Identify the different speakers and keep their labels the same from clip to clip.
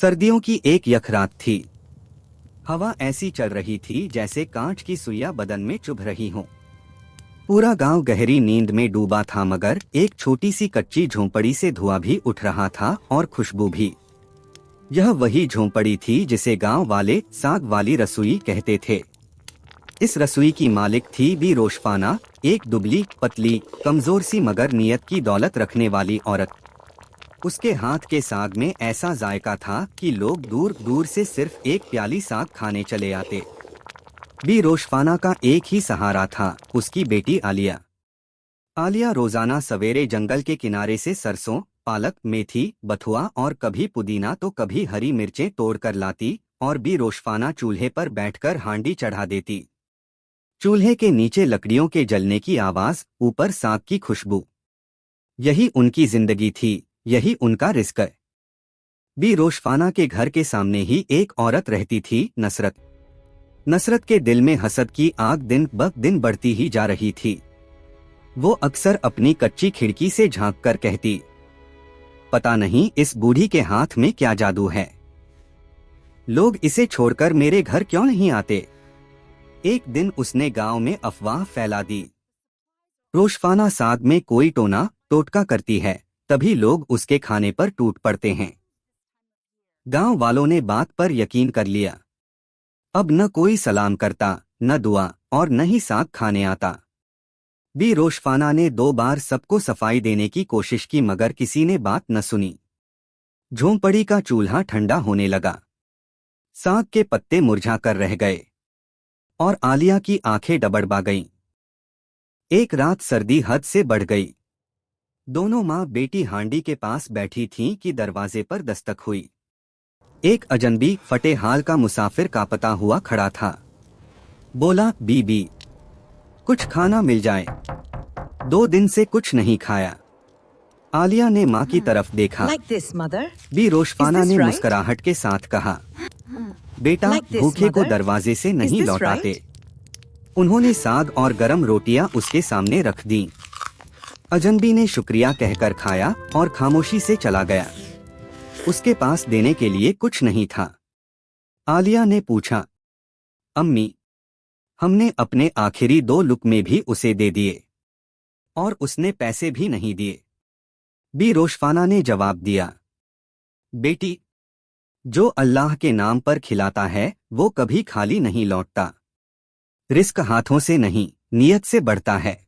Speaker 1: सर्दियों की एक यख रात थी। हवा ऐसी चल रही थी जैसे कांच की सुइयां बदन में चुभ रही हों। पूरा गांव गहरी नींद में डूबा था, मगर एक छोटी सी कच्ची झोंपड़ी से धुआं भी उठ रहा था और खुशबू भी। यह वही झोंपड़ी थी जिसे गांव वाले साग वाली रसोई कहते थे। इस रसोई की मालिक थी बी रोशफाना, एक दुबली पतली कमजोर सी मगर नियत की दौलत रखने वाली औरत। उसके हाथ के साग में ऐसा जायका था कि लोग दूर दूर से सिर्फ एक प्याली साग खाने चले आते। बी रोशफाना का एक ही सहारा था, उसकी बेटी आलिया। आलिया रोजाना सवेरे जंगल के किनारे से सरसों, पालक, मेथी, बथुआ और कभी पुदीना तो कभी हरी मिर्चें तोड़कर लाती और बी रोशफाना चूल्हे पर बैठकर हांडी चढ़ा देती। चूल्हे के नीचे लकड़ियों के जलने की आवाज, ऊपर साग की खुशबू। यही उनकी जिंदगी थी, यही उनका रिस्क। बी रोशफाना के घर के सामने ही एक औरत रहती थी, नसरत। नसरत के दिल में हसद की आग दिन ब दिन बढ़ती ही जा रही थी। वो अक्सर अपनी कच्ची खिड़की से झांककर कहती, पता नहीं इस बूढ़ी के हाथ में क्या जादू है। लोग इसे छोड़कर मेरे घर क्यों नहीं आते। एक दिन उसने गांव में अफवाह फैला दी, रोशफाना साग में कोई टोना टोटका करती है, तभी लोग उसके खाने पर टूट पड़ते हैं। गांव वालों ने बात पर यकीन कर लिया। अब न कोई सलाम करता, न दुआ और न ही साग खाने आता। बी रोशफाना ने 2 बार सबको सफाई देने की कोशिश की, मगर किसी ने बात न सुनी। झोंपड़ी का चूल्हा ठंडा होने लगा, साग के पत्ते मुरझा कर रह गए और आलिया की आंखें डबडबा गईं। एक रात सर्दी हद से बढ़ गई। दोनों माँ बेटी हांडी के पास बैठी थीं कि दरवाजे पर दस्तक हुई। एक अजनबी फटे हाल का मुसाफिर कांपता हुआ खड़ा था। बोला, बीबी, कुछ खाना मिल जाए, 2 दिन से कुछ नहीं खाया। आलिया ने माँ की तरफ देखा। बी रोशफाना ने मुस्कुराहट के साथ कहा, बेटा, भूखे को दरवाजे से नहीं लौटाते। उन्होंने साग और गरम रोटियां उसके सामने रख दी। अजनबी ने शुक्रिया कहकर खाया और खामोशी से चला गया। उसके पास देने के लिए कुछ नहीं था। आलिया ने पूछा, अम्मी, हमने अपने आखिरी 2 लुक़मे भी उसे दे दिए और उसने पैसे भी नहीं दिए। बी रोशफाना ने जवाब दिया, बेटी, जो अल्लाह के नाम पर खिलाता है वो कभी खाली नहीं लौटता। रिस्क हाथों से नहीं, नियत से बढ़ता है।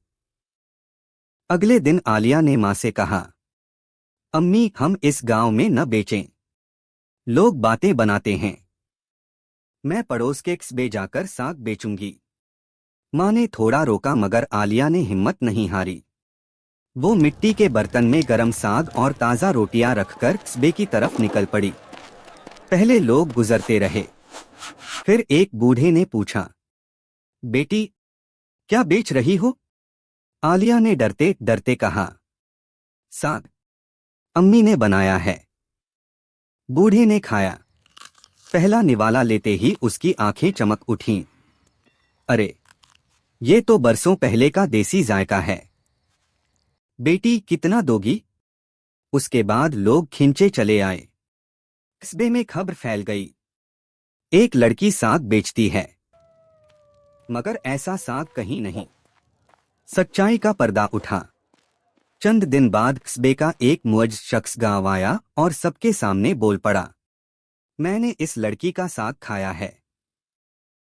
Speaker 1: अगले दिन आलिया ने माँ से कहा, अम्मी, हम इस गांव में न बेचें। लोग बातें बनाते हैं। मैं पड़ोस के कस्बे जाकर साग बेचूंगी। माँ ने थोड़ा रोका, मगर आलिया ने हिम्मत नहीं हारी। वो मिट्टी के बर्तन में गरम साग और ताज़ा रोटियां रखकर कस्बे की तरफ निकल पड़ी। पहले लोग गुजरते रहे, फिर एक बूढ़े ने पूछा, बेटी, क्या बेच रही हो? आलिया ने डरते डरते कहा, साग, अम्मी ने बनाया है। बूढ़े ने खाया। पहला निवाला लेते ही उसकी आंखें चमक उठीं। अरे, ये तो बरसों पहले का देसी जायका है। बेटी, कितना दोगी? उसके बाद लोग खिंचे चले आए। कस्बे में खबर फैल गई, एक लड़की साग बेचती है। मगर ऐसा साग कहीं नहीं। सच्चाई का पर्दा उठा। चंद दिन बाद कस्बे का एक मुअज्ज शख्स गांव आया और सबके सामने बोल पड़ा, मैंने इस लड़की का साग खाया है।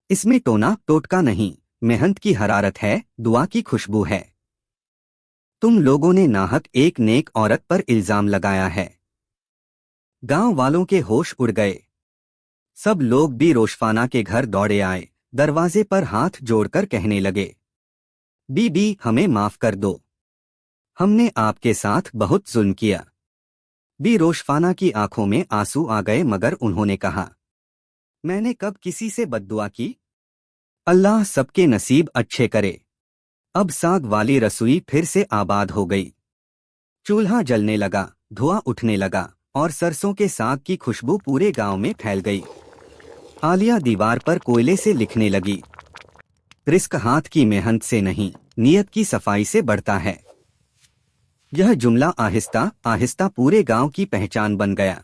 Speaker 1: इसमें टोना टोटका नहीं, मेहनत की हरारत है, दुआ की खुशबू है। तुम लोगों ने नाहक एक नेक औरत पर इल्जाम लगाया है। गांव वालों के होश उड़ गए। सब लोग बी रोशफाना के घर दौड़े आए, दरवाजे पर हाथ जोड़कर कहने लगे, बीबी, हमें माफ कर दो, हमने आपके साथ बहुत जुल्म किया। बी रोशफाना की आंखों में आंसू आ गए, मगर उन्होंने कहा, मैंने कब किसी से बद्दुआ की? अल्लाह सबके नसीब अच्छे करे। अब साग वाली रसोई फिर से आबाद हो गई। चूल्हा जलने लगा, धुआं उठने लगा और सरसों के साग की खुशबू पूरे गांव में फैल गई। आलिया दीवार पर कोयले से लिखने लगी, रिस्क हाथ की मेहनत से नहीं, नियत की सफाई से बढ़ता है। यह जुमला आहिस्ता आहिस्ता पूरे गांव की पहचान बन गया।